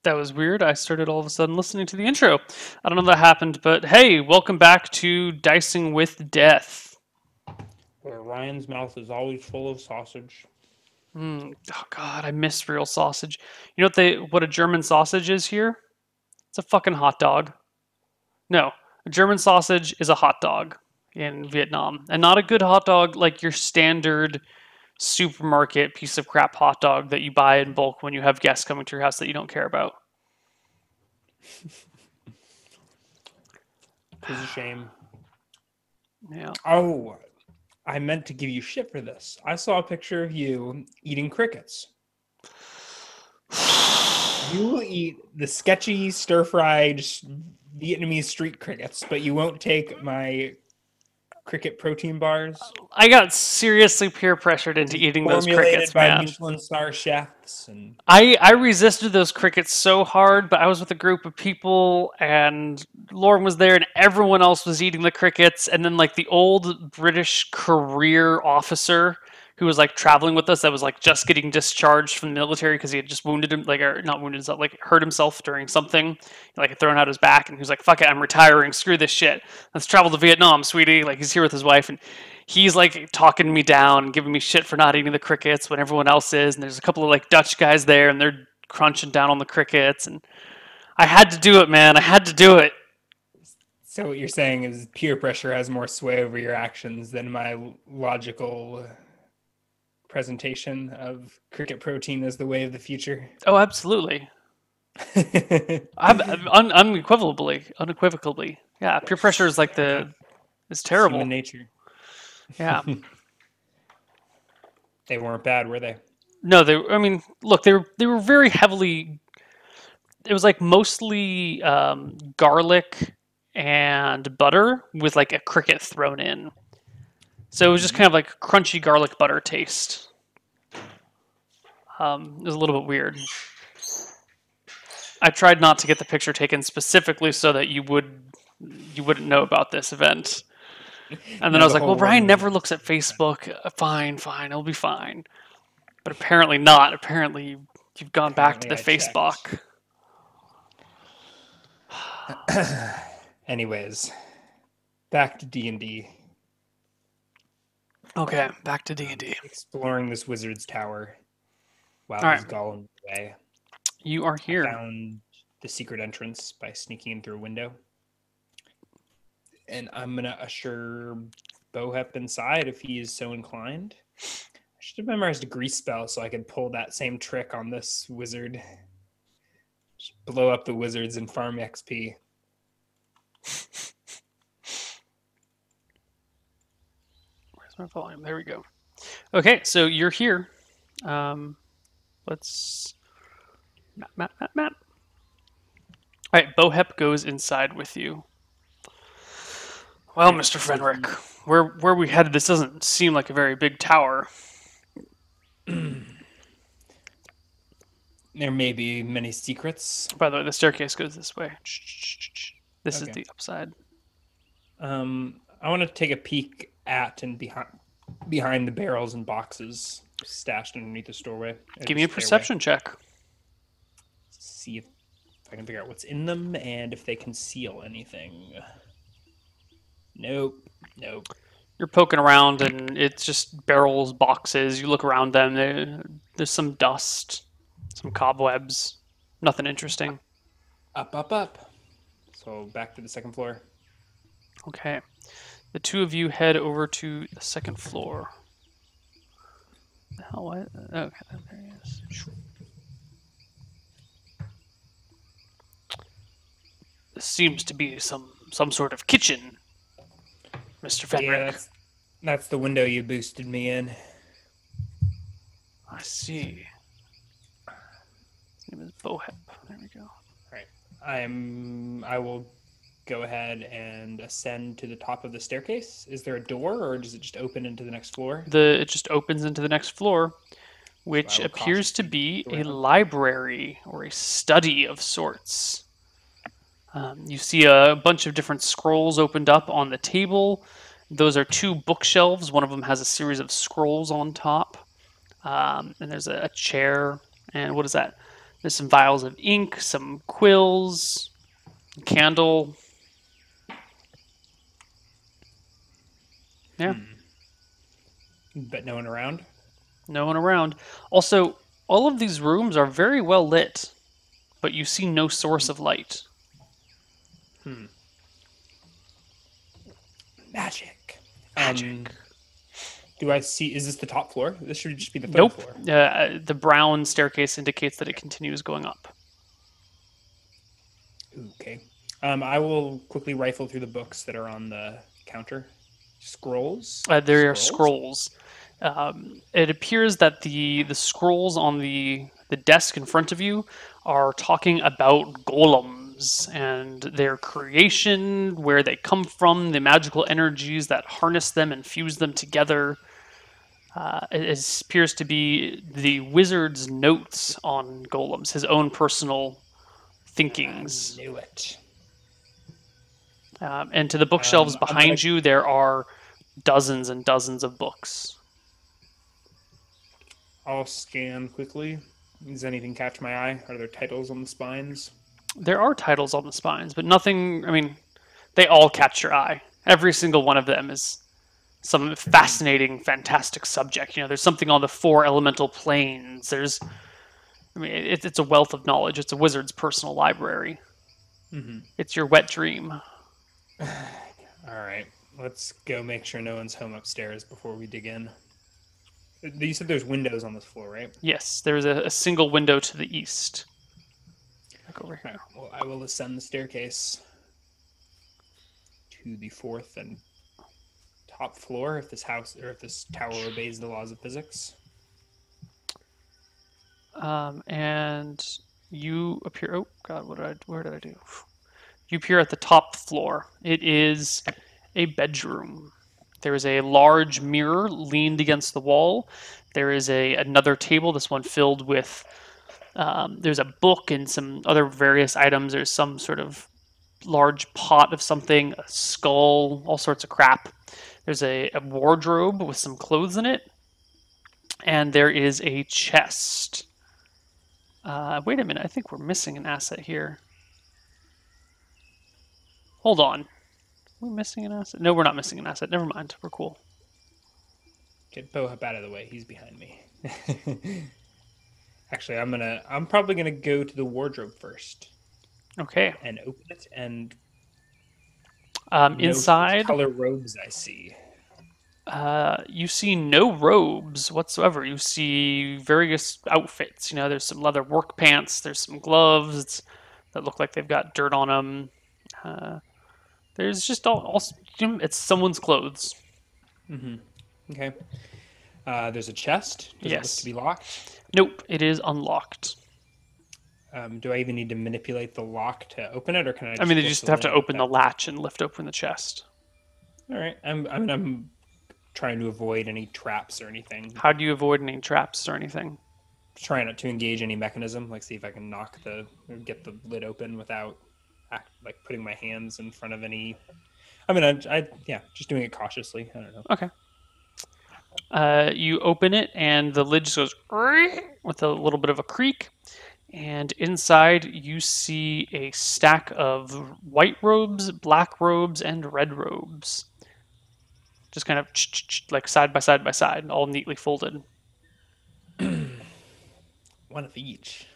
That was weird. I started all of a sudden listening to the intro. I don't know that happened, but hey, welcome back to Dicing with Death. Where Ryan's mouth is always full of sausage. Oh God, I miss real sausage. You know what a German sausage is here? It's a fucking hot dog. No, a German sausage is a hot dog in Vietnam, and not a good hot dog like your standard supermarket piece of crap hot dog that you buy in bulk when you have guests coming to your house that you don't care about. It's a shame. Yeah. Oh, I meant to give you shit for this. I saw a picture of you eating crickets. You will eat the sketchy stir-fried Vietnamese street crickets, but you won't take my cricket protein bars. I got seriously peer pressured into eating those Formulated crickets, by man. Michelin star chefs and I resisted those crickets so hard, but I was with a group of people, and Lauren was there, and everyone else was eating the crickets. And then, like, the old British career officer who was like traveling with us, that was like just getting discharged from the military because he had just wounded him, like, or not wounded himself, like hurt himself during something, like thrown out his back, and he was like, "Fuck it, I'm retiring. Screw this shit. Let's travel to Vietnam, sweetie." Like, he's here with his wife, and he's like talking me down and giving me shit for not eating the crickets when everyone else is, and there's a couple of like Dutch guys there, and they're crunching down on the crickets, and I had to do it, man. I had to do it. so what you're saying is peer pressure has more sway over your actions than my logical presentation of cricket protein as the way of the future. Oh, absolutely. Unequivocally. Yeah, peer pressure is like it's terrible. Human nature. Yeah. They weren't bad, were they? No, I mean, look, they were very heavily. It was like mostly garlic and butter with like a cricket thrown in. So it was just kind of like crunchy garlic butter taste. It was a little bit weird. I tried not to get the picture taken specifically so that you wouldn't know about this event. And then I was like, well, Brian never looks at Facebook. Fine, it'll be fine. But apparently not. Apparently you've gone back to the Facebook. Anyways, back to D&D. Okay, back to D&D. Exploring this wizard's tower while All he's right. going away. You are here. I found the secret entrance by sneaking in through a window. And I'm going to usher Bohep inside if he is so inclined. I should have memorized a grease spell so I could pull that same trick on this wizard. Just blow up the wizards and farm XP. Where's my volume? There we go. Okay, so you're here. Let's map. All right, Bohep goes inside with you. Well, Mr. Fenric, where we headed, this doesn't seem like a very big tower. There may be many secrets. By the way, the staircase goes this way. This is Okay. the upside. I want to take a peek at and behind the barrels and boxes stashed underneath the doorway. Give me a perception check. See if I can figure out what's in them and if they conceal anything. Nope. You're poking around, and it's just barrels, boxes. You look around them. There's some dust, some cobwebs. Nothing interesting. Up. So back to the second floor. Okay. The two of you head over to the second floor. The hell? What? Okay, there he is. This seems to be some sort of kitchen, Mr. Fenric. Yeah, that's the window you boosted me in. I see. His name is Bohep. There we go. Right. I will go ahead and ascend to the top of the staircase. Is there a door, or does it just open into the next floor? It just opens into the next floor, which appears to be a library or a study of sorts. You see a bunch of different scrolls opened up on the table. Those are two bookshelves. One of them has a series of scrolls on top. And there's a chair. And what is that? There's some vials of ink, some quills, a candle. Yeah, But no one around. no one around. Also, all of these rooms are very well lit, but you see no source of light. Magic. Magic. Do I see? Is this the top floor? This should just be the third Nope. floor. The brown staircase indicates that it continues going up. Okay. I will quickly rifle through the books that are on the counter. Scrolls. There are scrolls. It appears that the scrolls on the desk in front of you are talking about golems and their creation, where they come from, the magical energies that harness them and fuse them together. It appears to be the wizard's notes on golems, his own personal thinkings. I knew it. And to the bookshelves behind you, there are dozens and dozens of books. I'll scan quickly. Does anything catch my eye? Are there titles on the spines? There are titles on the spines, but nothing. I mean, they all catch your eye. Every single one of them is some fascinating, fantastic subject. You know, there's something on the four elemental planes. There's, I mean, it's a wealth of knowledge. It's a wizard's personal library. It's your wet dream. All right, let's go make sure no one's home upstairs before we dig in. You said there's windows on this floor, right? Yes, there's a single window to the east. Look over here. Right, well, I will ascend the staircase to the fourth and top floor if this house or if this tower obeys the laws of physics. And you appear. Oh God, where did I do? You appear at the top floor. It is a bedroom. There is a large mirror leaned against the wall. There is another table. This one filled with. There's a book and some other various items. There's some sort of large pot of something, a skull, all sorts of crap. There's a wardrobe with some clothes in it, and there is a chest. Wait a minute. I think we're missing an asset here. Hold on. Are we missing an asset? No, we're not missing an asset. Never mind. We're cool. Get Bohep out of the way. He's behind me. Actually, I'm probably gonna go to the wardrobe first. Okay. And open it and inside, what color robes I see. you see no robes whatsoever. You see various outfits. You know, there's some leather work pants. There's some gloves that look like they've got dirt on them. There's just all it's someone's clothes. Okay. There's a chest. Does it look Yes. to be locked? Nope, it is unlocked. Do I even need to manipulate the lock to open it, or can I? I mean, they flip just the have to lid open the like latch and lift open the chest. that? All right. I'm trying to avoid any traps or anything. How do you avoid any traps or anything? Trying not to engage any mechanism. Like, see if I can get the lid open without putting my hands in front of any. I mean, just doing it cautiously. I don't know. Okay. You open it, and the lid just goes with a little bit of a creak. And inside, you see a stack of white robes, black robes, and red robes. Just kind of like side by side by side, all neatly folded. One of each.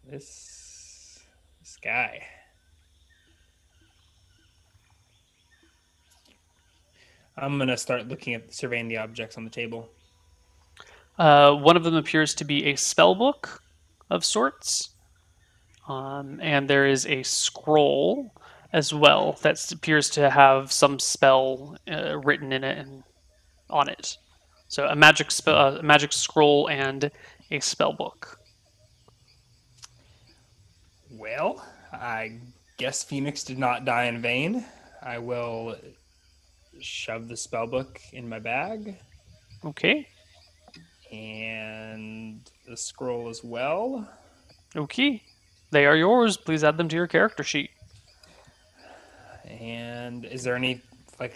This guy. I'm gonna start surveying the objects on the table. One of them appears to be a spell book of sorts, and there is a scroll as well that appears to have some spell written in it and on it. So a magic scroll, and a spell book. Well, I guess Phoenix did not die in vain. I will shove the spell book in my bag. Okay. And the scroll as well. Okay. They are yours. Please add them to your character sheet. And is there any, do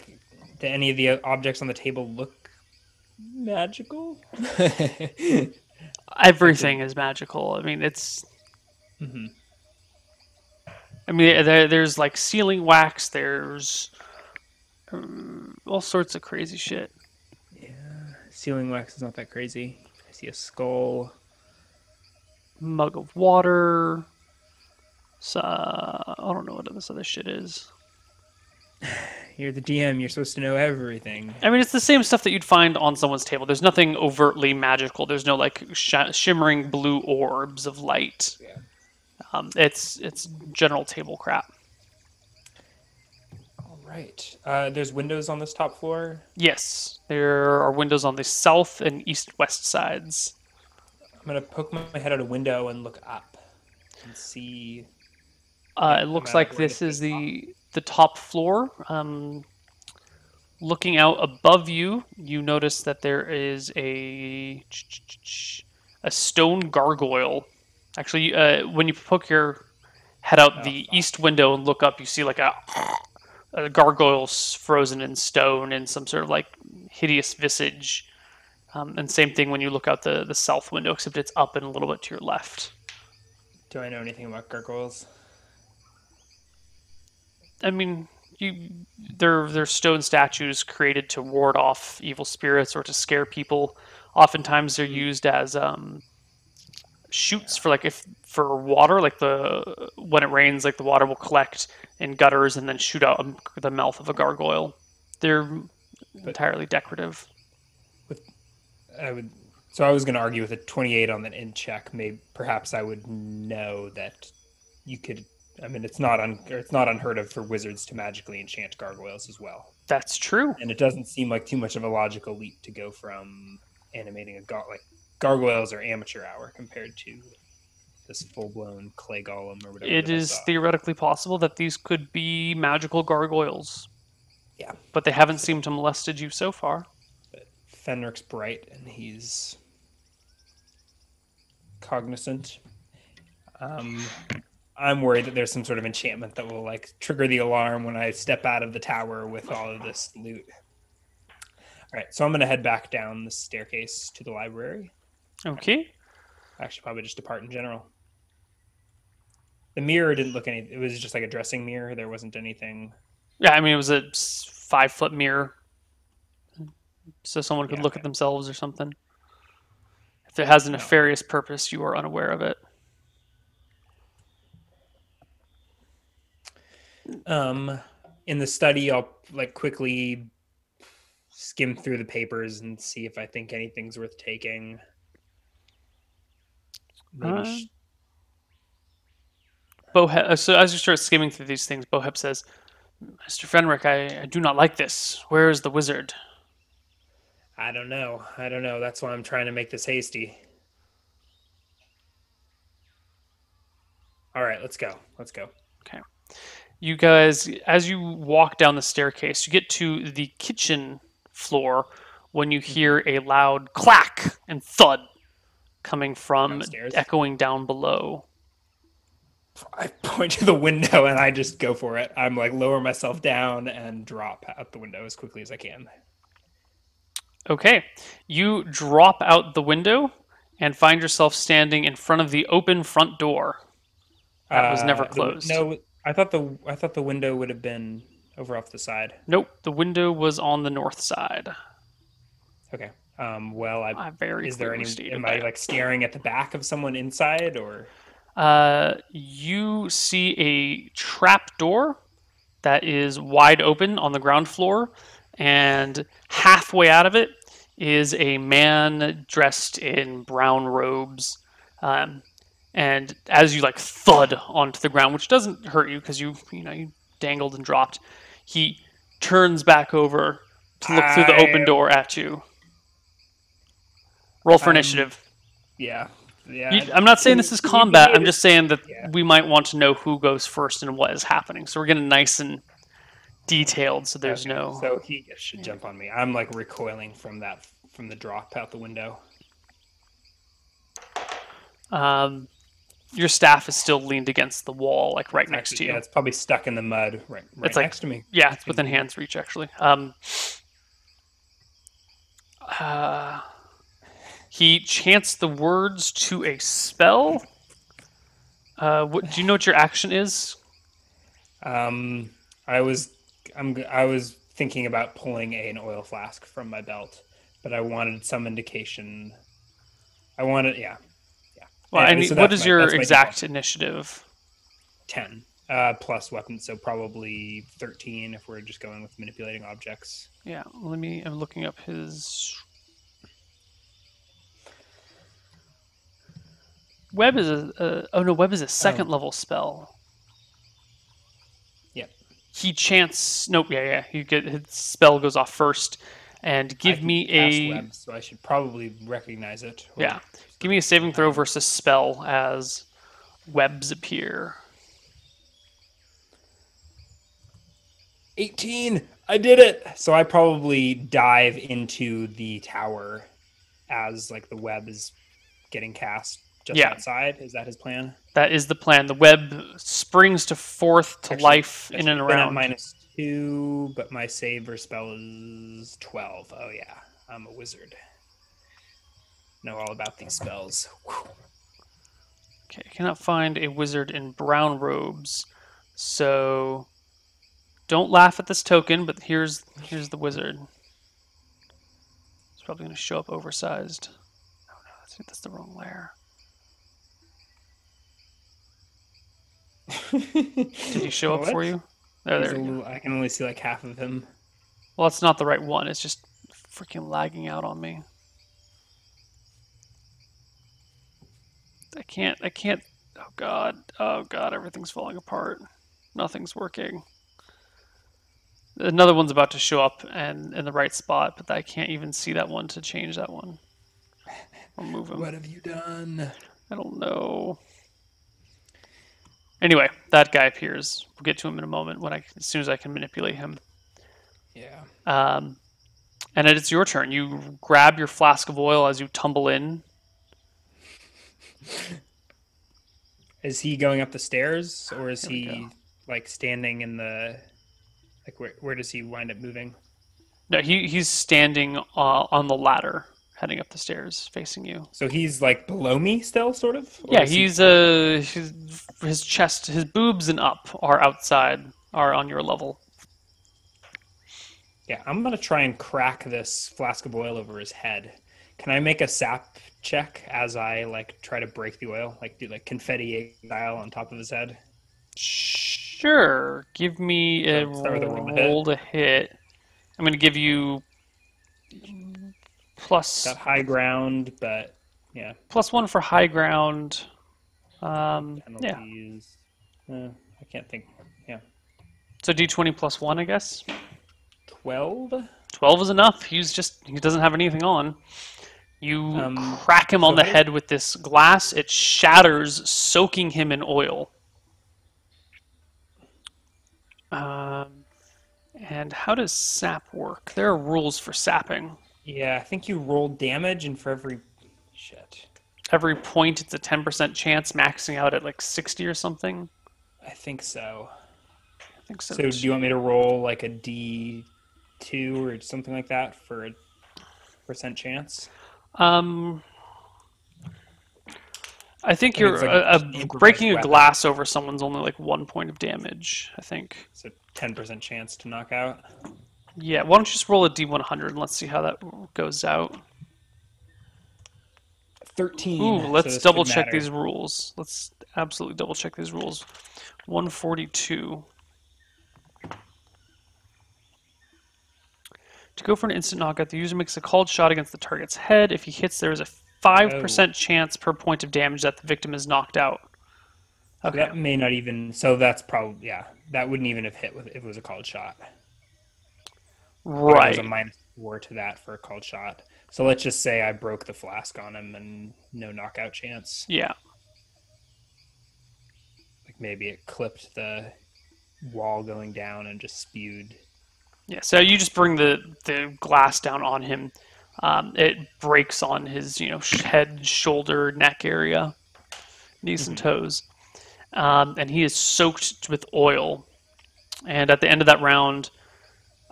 any of the objects on the table look magical? Everything is magical. I mean, it's. Mm-hmm. I mean, there's like sealing wax. There's all sorts of crazy shit. Yeah, sealing wax is not that crazy. I see a skull. Mug of water. So, I don't know what this other shit is. You're the DM. You're supposed to know everything. I mean, it's the same stuff that you'd find on someone's table. There's nothing overtly magical. There's no like shimmering blue orbs of light. Yeah. It's general table crap. All right. There's windows on this top floor. Yes, there are windows on the south and east-west sides. I'm gonna poke my head out a window and look up and see. It looks like this is the top floor. Looking out above you, you notice that there is a stone gargoyle. Actually, when you poke your head out the east window and look up, you see like a gargoyle frozen in stone and some sort of like hideous visage. And same thing when you look out the south window, except it's up and a little bit to your left. Do I know anything about gargoyles? I mean, they're stone statues created to ward off evil spirits or to scare people. Oftentimes, they're used as chutes for water. Like when it rains, like the water will collect in gutters and then shoot out the mouth of a gargoyle. They're entirely decorative. I was going to argue with a 28 on the int check. Perhaps I would know that you could. I mean, it's not unheard of for wizards to magically enchant gargoyles as well. That's true. And it doesn't seem like too much of a logical leap to go from animating like gargoyles are amateur hour compared to this full-blown clay golem or whatever. It is theoretically possible that these could be magical gargoyles. Yeah. But they haven't seemed to molested you so far. But Fenric's bright and he's cognizant. I'm worried that there's some sort of enchantment that will like trigger the alarm when I step out of the tower with all of this loot. All right, so I'm going to head back down the staircase to the library. Okay. Actually, probably just depart in general. The mirror didn't look any. It was just like a dressing mirror. There wasn't anything. Yeah, I mean, it was a 5-foot mirror. So someone could look at themselves or something. If it has a nefarious purpose, you are unaware of it. In the study, I'll like quickly skim through the papers and see if I think anything's worth taking. Maybe so as you start skimming through these things, Bohep says, Mr. Fenric, I do not like this. Where is the wizard? I don't know. That's why I'm trying to make this hasty. All right, let's go. Okay. You guys, as you walk down the staircase, you get to the kitchen floor when you hear a loud clack and thud coming from downstairs, echoing down below. I point to the window and I just go for it. I'm like lower myself down and drop out the window as quickly as I can. Okay. You drop out the window and find yourself standing in front of the open front door. That was never closed. No, I thought the window would have been over off the side. Nope, the window was on the north side. Okay. Well, is there any? Am I like staring at the back of someone inside, or? You see a trap door that is wide open on the ground floor, and halfway out of it is a man dressed in brown robes. And as you like thud onto the ground, which doesn't hurt you because you dangled and dropped, he turns back over to look through the open door at you. Roll for initiative. Yeah. I'm not saying this is combat. I'm just saying that we might want to know who goes first and what is happening. So we're getting nice and detailed. So there's no. So he should jump on me. I'm like recoiling from the drop out the window. Your staff is still leaned against the wall, like right next to you. Yeah, it's probably stuck in the mud right it's next to me. Yeah, it's within hand's reach, actually. He chants the words to a spell. What do you know what your action is? I was thinking about pulling an oil flask from my belt, but I wanted some indication. Yeah. Well, And so what is your that's my exact default. initiative? 10 plus weapons, so probably 13 if we're just going with manipulating objects. Yeah, I'm looking up his... Web is Web is a second level spell. Yep. He chants. Nope. Yeah. His spell goes off first, and give me cast a web, so I should probably recognize it. yeah. Give me a saving throw versus spell as webs appear. 18. I did it. So I probably dive into the tower as like the web is getting cast just outside. Is that his plan? That is the plan. The web springs to forth to life in and around. -2, but my save or spell is 12. Oh yeah, I'm a wizard. Know all about these spells. Whew. Okay, I cannot find a wizard in brown robes, so don't laugh at this token. But here's the wizard. It's probably going to show up oversized. Oh no, that's the wrong layer. Did he show up for you? There you go. I can only see like half of him. Well, it's not the right one. It's just freaking lagging out on me. I can't. Oh god. Everything's falling apart. Nothing's working. Another one's about to show up and in the right spot, but I can't even see that one to change that one. Or move him. What have you done? I don't know. Anyway, that guy appears. We'll get to him in a moment as soon as I can manipulate him. Yeah. And it's your turn. You grab your flask of oil as you tumble in. Is he going up the stairs, or is he like standing in the like where does he wind up moving? No, he's standing on the ladder, heading up the stairs, facing you. So he's like below me still, sort of? Yeah, his chest, his boobs and up are on your level. Yeah, I'm gonna try and crack this flask of oil over his head. Can I make a sap check as I like try to break the oil, like do like confetti style on top of his head? Sure. Give me a roll to hit. I'm gonna give you plus. Got high ground, but yeah. +1 for high ground. Penalties. Yeah. I can't think. Yeah. So D20 +1, I guess. 12. 12 is enough. He doesn't have anything on. You crack him on the head with this glass. It shatters, soaking him in oil. And how does sap work? There are rules for sapping. Yeah, I think you roll damage, and for every every point, it's a 10% chance, maxing out at like 60 or something. I think so. So do you want me to roll like a D2 or something like that for a % chance? I think you're breaking a glass over someone's only like 1 point of damage, I think. So 10% chance to knock out? Yeah, why don't you just roll a D100 and let's see how that goes out. 13. Ooh, let's double check these rules. Let's absolutely double check these rules. 142. To go for an instant knockout, the user makes a called shot against the target's head. If he hits, there is a 5% chance per point of damage that the victim is knocked out. Okay. That may not even... So that's probably... Yeah, that wouldn't even have hit if it was a called shot. Right. There's a -4 to that for a called shot. So let's just say I broke the flask on him and no knockout chance. Yeah. Like maybe it clipped the wall going down and just spewed. Yeah, so you just bring the glass down on him. It breaks on his head, shoulder, neck area, knees and toes. And he is soaked with oil. And at the end of that round,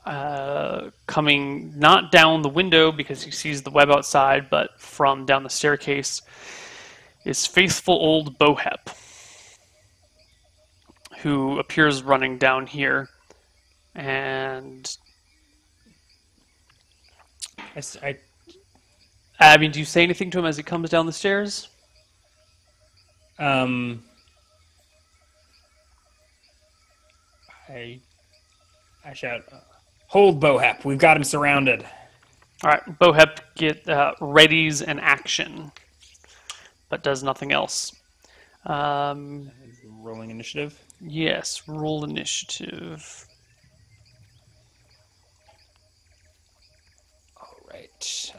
coming not down the window because he sees the web outside, but from down the staircase, is faithful old Bohep, who appears running down here. And I mean, do you say anything to him as he comes down the stairs? I shout, "Hold, Bohep! We've got him surrounded." All right, Bohep readies an action, but does nothing else. Rolling initiative. Yes, roll initiative. All right.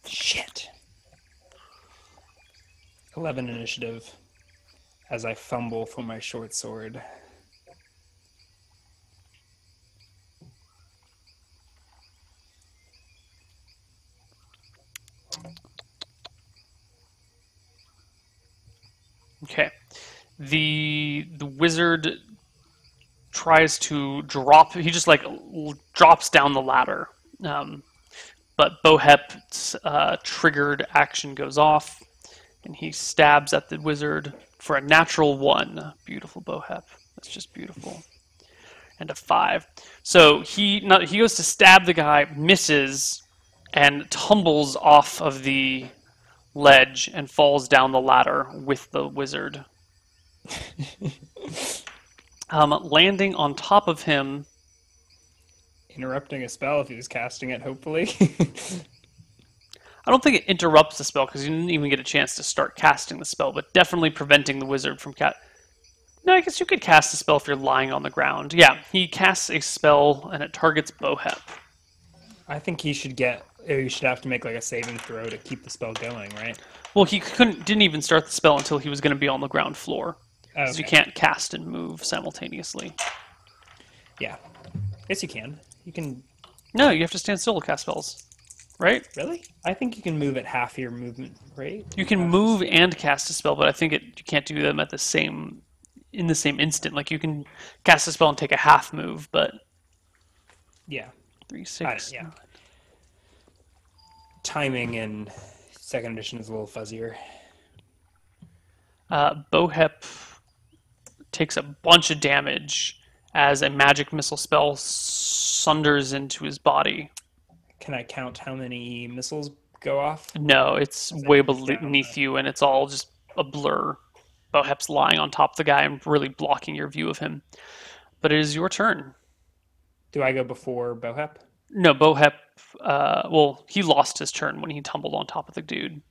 Shit. 11 initiative as I fumble for my short sword. Okay. The wizard tries to drop. He just like drops down the ladder. But Bohep's triggered action goes off, and he stabs at the wizard for a natural 1. Beautiful, Bohep. That's just beautiful. And a 5. So he goes to stab the guy, misses, and tumbles off of the ledge and falls down the ladder with the wizard. Landing on top of him. Interrupting a spell if he was casting it, hopefully. I don't think it interrupts the spell because you didn't even get a chance to start casting the spell, but definitely preventing the wizard from No, I guess you could cast a spell if you're lying on the ground. Yeah, he casts a spell and it targets Bohep. I think he should have to make like a saving throw to keep the spell going, right? Well, he didn't even start the spell until he was going to be on the ground floor. Because you can't cast and move simultaneously. Yeah. Yes, you can. You can. No, you have to stand still to cast spells. Right? Really? I think you can move at half your movement rate. You can move and cast a spell, but I think you can't do them in the same instant. Like you can cast a spell and take a half move, but yeah, 3, 6. Yeah. Timing in second edition is a little fuzzier. Bohep takes a bunch of damage as a magic missile spell sunders into his body. Can I count how many missiles go off? No, it's way beneath you, and it's all just a blur. Bohep's lying on top of the guy and really blocking your view of him. But it is your turn. Do I go before Bohep? No, Bohep, he lost his turn when he tumbled on top of the dude.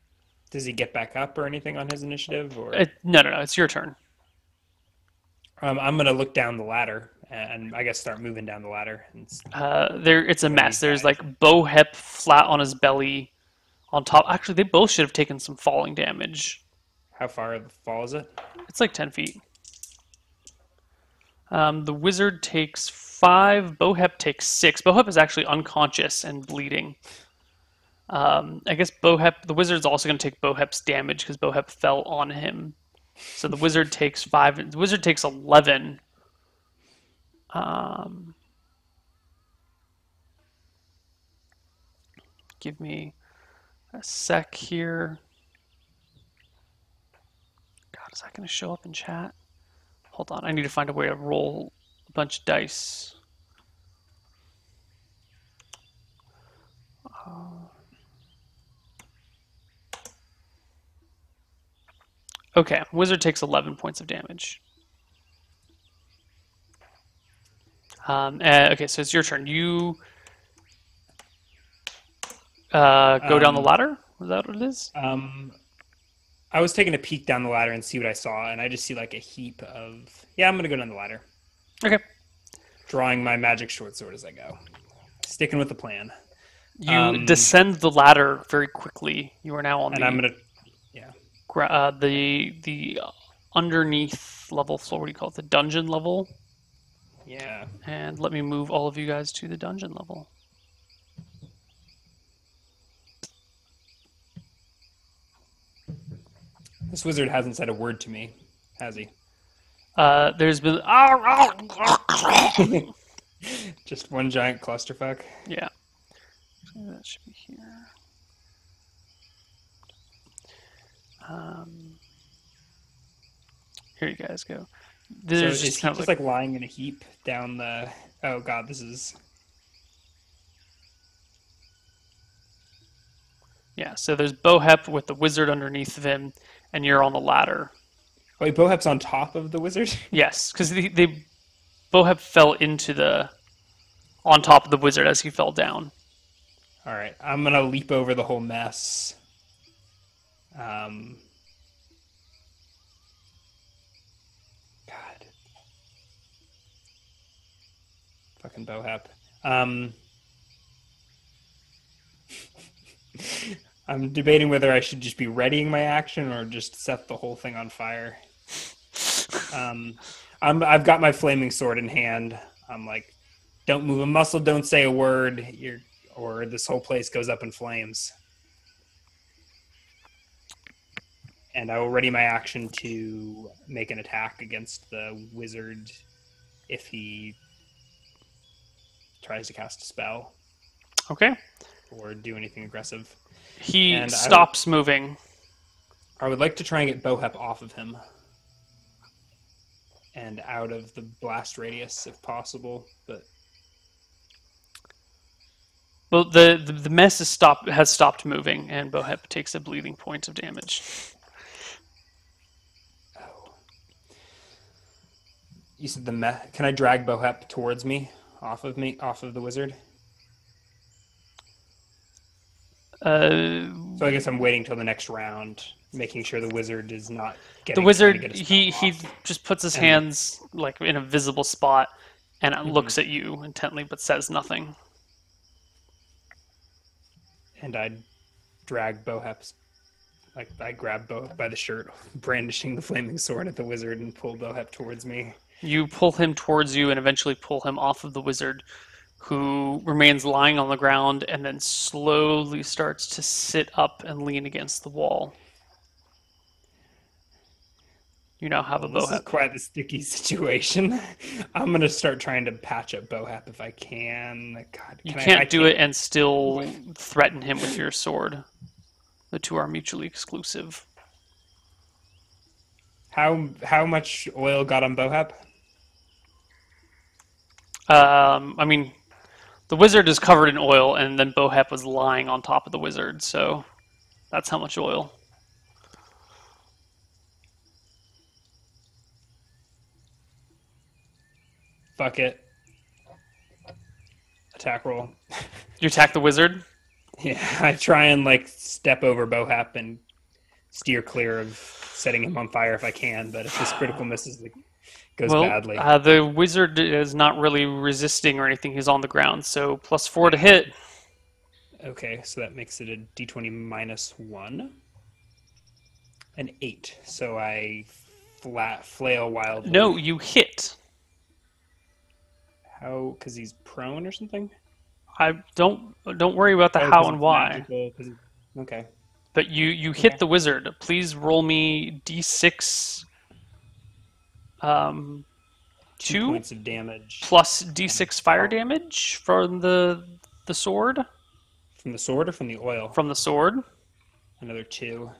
Does he get back up or anything on his initiative? Or No, it's your turn. I'm going to look down the ladder and I guess start moving down the ladder. It's a mess. There's like Bohep flat on his belly on top. Actually, they both should have taken some falling damage. How far of the fall is it? It's like 10 feet. The wizard takes 5. Bohep takes 6. Bohep is actually unconscious and bleeding. I guess the wizard's also going to take Bohep's damage because Bohep fell on him. So the wizard takes 5. The wizard takes 11. Give me a sec here. God, is that going to show up in chat? Hold on, I need to find a way to roll a bunch of dice. Okay, wizard takes 11 points of damage. Okay, so it's your turn. You go down the ladder? Is that what it is? I was taking a peek down the ladder and see what I saw, and I just see like a heap of... Yeah, I'm going to go down the ladder. Okay. Drawing my magic short sword as I go. Sticking with the plan. You descend the ladder very quickly. You are now on and I'm going to... Yeah. The underneath level floor, what do you call it? The dungeon level? Yeah. And let me move all of you guys to the dungeon level. This wizard hasn't said a word to me, has he? There's been... Just one giant clusterfuck. Yeah. So that should be here. Here you guys go. So There's is he kind of just like lying in a heap down the? Oh God, this is. yeah. So there's Bohep with the wizard underneath of him, and you're on the ladder. Wait, Bohep's on top of the wizard. Yes, because they Bohep fell into on top of the wizard as he fell down. All right, I'm gonna leap over the whole mess. God, fucking Bohep. I'm debating whether I should just be readying my action or just set the whole thing on fire. I've got my flaming sword in hand. I'm like, don't move a muscle, don't say a word, or this whole place goes up in flames. And I will ready my action to make an attack against the wizard if he tries to cast a spell Okay. or do anything aggressive. He And stops moving. I would like to try and get Bohep off of him and out of the blast radius if possible, but Well, the mess has stopped moving, and Bohep takes a bleeding point of damage. oh. You said can I drag Bohep towards me, off of the wizard? So I guess I'm waiting till the next round, making sure the wizard is not getting The wizard, trying to get a he spell off. just puts his And- hands like in a visible spot, and it looks at you intently, but says nothing. And I drag Bohep's, like I grab Bohep by the shirt, brandishing the flaming sword at the wizard, and pull Bohep towards me. You pull him towards you, and eventually pull him off of the wizard, who remains lying on the ground, and then slowly starts to sit up and lean against the wall. You now have a This is Bohep. quite the sticky situation. I'm gonna start trying to patch up Bohep if I can. God, You can can't I do it and still threaten him with your sword. The two are mutually exclusive. How much oil got on Bohep? I mean, the wizard is covered in oil, and then Bohep was lying on top of the wizard, so that's how much oil. Fuck it. Attack roll. You attack the wizard? Yeah, I try and like step over Bohep and steer clear of setting him on fire if I can, but if this critical misses, it goes badly. The wizard is not really resisting or anything. He's on the ground, so +4 to hit. Okay, so that makes it a d20 -1. An 8. So I flail wildly. No, you hit. How? Because he's prone or something? I don't worry about the Oh, 'cause how and it's why. magical, okay. But you hit the wizard. Please roll me d6. 2 2 points of damage. plus d6 fire damage from the sword. From the sword or from the oil? From the sword. Another 2.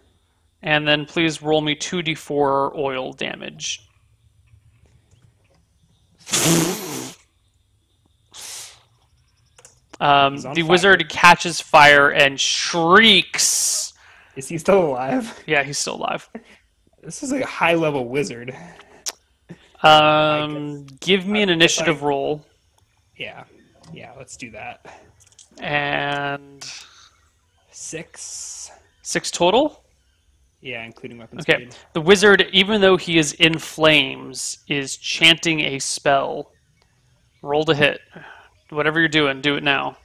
And then please roll me 2d4 oil damage. He's on The fire. wizard catches fire and shrieks. Is he still alive? Yeah, he's still alive. This is a high level wizard. Give me an initiative roll. Yeah, let's do that. And 6. 6 total? Yeah, including weapon Okay. speed. The wizard, even though he is in flames, is chanting a spell. Roll to hit. Whatever you're doing, do it now.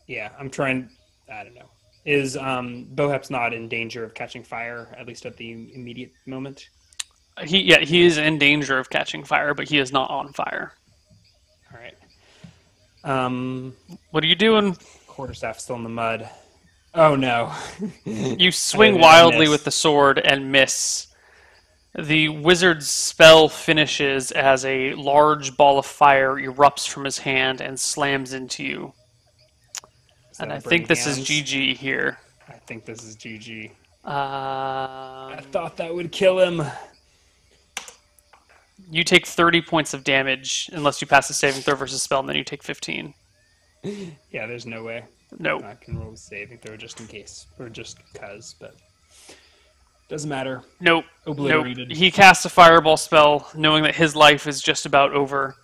Yeah, I'm trying. I don't know. Is Bohep's not in danger of catching fire, at least at the immediate moment? He is in danger of catching fire, but he is not on fire. All right. What are you doing? Quarterstaff still in the mud. Oh no. You swing I wildly miss. with the sword and miss. The wizard's spell finishes as a large ball of fire erupts from his hand and slams into you. And I think this is GG here. I think this is GG. I I thought that would kill him. You take 30 points of damage unless you pass a saving throw versus spell, and then you take 15. Yeah, there's no way. Nope. I can roll a saving throw just in case, or just because, but doesn't matter. Nope. Obliterated. Nope. He casts a fireball spell, knowing that his life is just about over,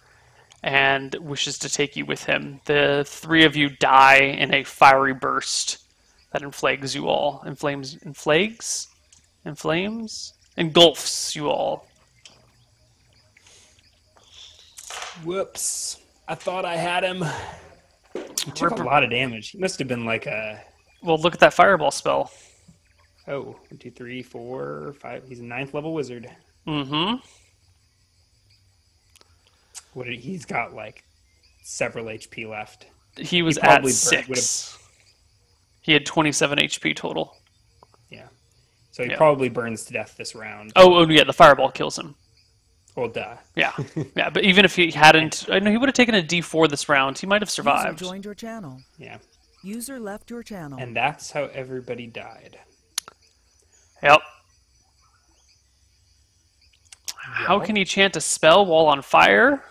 and wishes to take you with him. The three of you die in a fiery burst that inflames you all. Engulfs you all. Whoops. I thought I had him. He took a lot of damage. He must have been like a... Well, look at that fireball spell. Oh, 1, 2, 3, 4, 5. He's a 9th level wizard. Mm-hmm. He's got like several HP left. He was at 6. He had 27 HP total. Yeah. So he probably burns to death this round. Oh, yeah, the fireball kills him. Well, duh. Yeah, yeah, but even if he hadn't, I know he would have taken a D4 this round. He might have survived. User joined your channel. Yeah. User left your channel. And that's how everybody died. Yep. How can he chant a spell while on fire?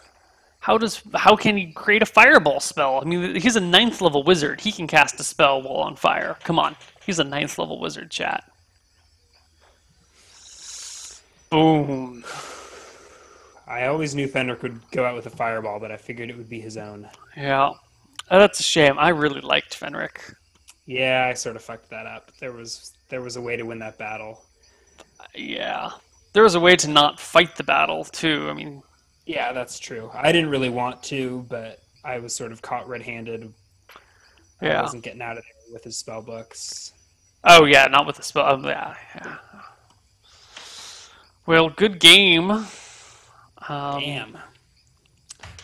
How can he create a fireball spell? I mean, he's a 9th level wizard. He can cast a spell while on fire. Come on, he's a 9th level wizard, chat. Boom. I always knew Fenric would go out with a fireball, but I figured it would be his own. Yeah. Oh, that's a shame. I really liked Fenric. Yeah, I sort of fucked that up. There was a way to win that battle. Yeah. There was a way to not fight the battle, too. I mean... Yeah, that's true. I didn't really want to, but I was sort of caught red-handed. Yeah. I wasn't getting out of there with his spell books. Oh, yeah, not with the spell. Yeah. Well, good game. Damn.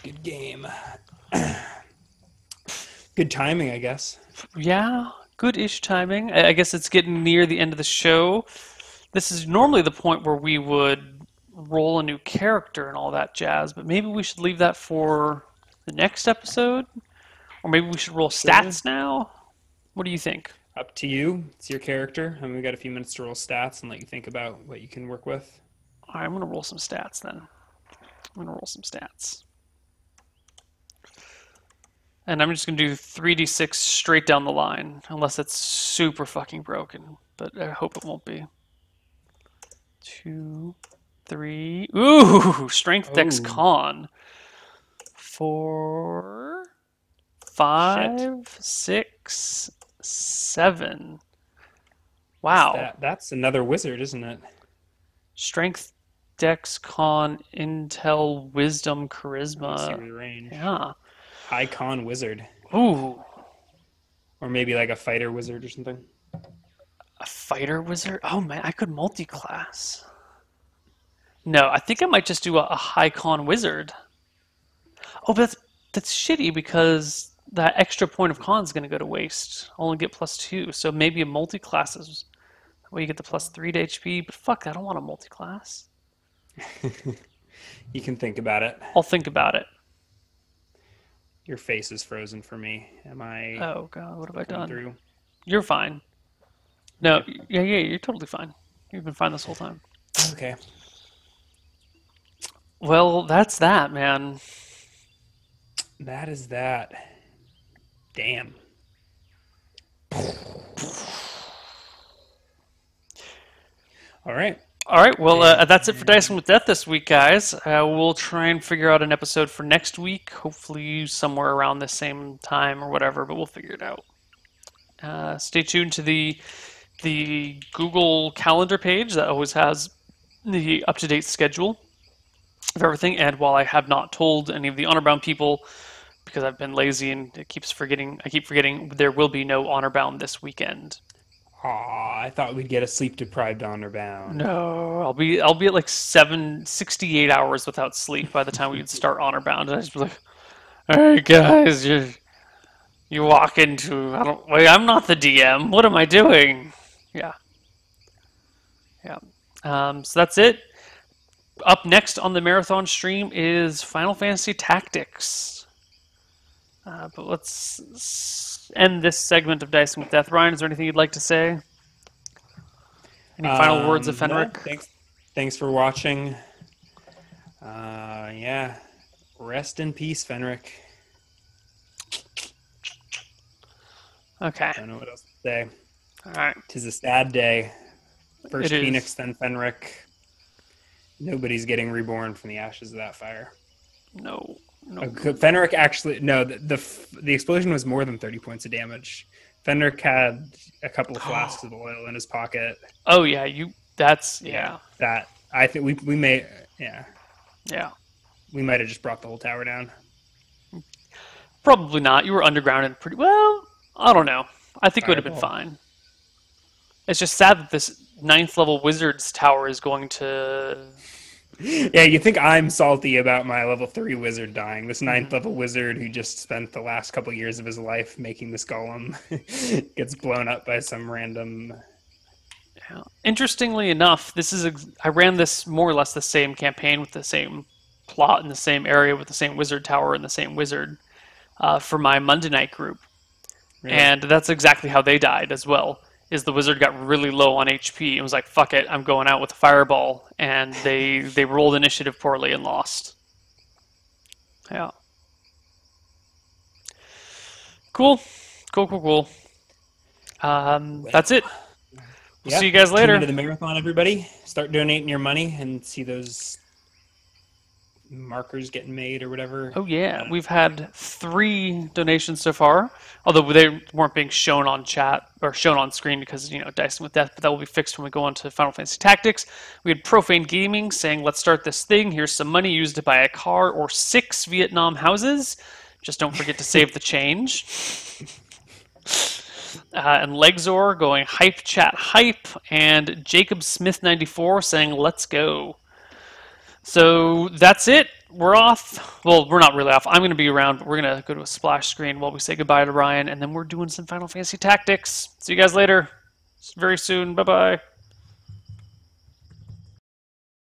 Good game. Good timing, I guess. Yeah, good-ish timing. I guess it's getting near the end of the show. This is normally the point where we would roll a new character and all that jazz, but maybe we should leave that for the next episode? Or maybe we should roll stats now? What do you think? Up to you. It's your character. I mean, we got a few minutes to roll stats and let you think about what you can work with. All right, I'm going to roll some stats then. And I'm just going to do 3d6 straight down the line, unless it's super fucking broken, but I hope it won't be. 2, 3... Ooh! Strength, Dex, Con. 4, 5, 6, 7. Wow. That's another wizard, isn't it? Strength, Dex, Con, Intel, Wisdom, Charisma. Let's see the range. Yeah. High Con wizard. Ooh. Or maybe like a fighter wizard or something. A fighter wizard? Oh man, I could multi-class. No, I think I might just do a high con wizard. Oh, but that's shitty because that extra point of con is going to go to waste. I'll only get +2, so maybe a multi-class is that way you get the +3 to HP. But fuck, I don't want a multi-class. You can think about it. I'll think about it. Your face is frozen for me. Am I? Oh god, what have I done? Through? You're fine. No, yeah, you're totally fine. You've been fine this whole time. Okay. Well, that's that, man. That is that. Damn. All right. All right, well, that's it for Dicing with Death this week, guys. We'll try and figure out an episode for next week, hopefully somewhere around the same time or whatever, but we'll figure it out. Stay tuned to the Google Calendar page that always has the up-to-date schedule of everything, and while I have not told any of the Honor-Bound people, because I've been lazy and I keep forgetting, there will be no Honor-Bound this weekend. Aw, I thought we'd get a sleep-deprived Honor Bound. No, I'll be at like 68 hours without sleep by the time we would start Honor Bound, and I just be like, "Hey guys, you walk into I'm not the DM. What am I doing?" Yeah. So that's it. up next on the marathon stream is Final Fantasy Tactics. But let's end this segment of Dicing with Death. Ryan, is there anything you'd like to say? Any final words of Fenric? No, thanks for watching. Yeah. Rest in peace, Fenric. Okay. I don't know what else to say. All right. 'Tis a sad day. First It is. Phoenix, then Fenric. Nobody's getting reborn from the ashes of that fire. No. Fenric actually the explosion was more than 30 points of damage. Fenric had a couple of flasks of oil in his pocket. Oh yeah, yeah. That I think we may Yeah. we might have just brought the whole tower down. Probably not. You were underground and pretty well. I don't know. I think it would have been Fireball. fine. It's just sad that this 9th level wizard's tower is going to. Yeah, you think I'm salty about my level 3 wizard dying. This 9th level wizard who just spent the last couple years of his life making this golem gets blown up by some random. Yeah. Interestingly enough, I ran this more or less the same campaign with the same plot in the same area with the same wizard tower and the same wizard for my Monday night group. Really? And that's exactly how they died as well. Is the wizard got really low on HP and was like, fuck it, I'm going out with a fireball. And they rolled initiative poorly and lost. Yeah. Cool. That's it. We'll see you guys later. Tune into the marathon, everybody. Start donating your money and see those markers getting made or whatever. Oh yeah, we've had 3 donations so far, although they weren't being shown on chat or shown on screen because Dicing with Death. But that will be fixed when we go on to Final Fantasy Tactics. We had Profane Gaming saying, "Let's start this thing. Here's some money used to buy a car or 6 Vietnam houses. Just don't forget to save the change." And Legzor going hype chat hype, and Jacob Smith 94 saying, "Let's go." So that's it. We're off. Well, we're not really off. I'm going to be around, but we're going to go to a splash screen while we say goodbye to Ryan, and then we're doing some Final Fantasy Tactics. See you guys later. Very soon. Bye-bye.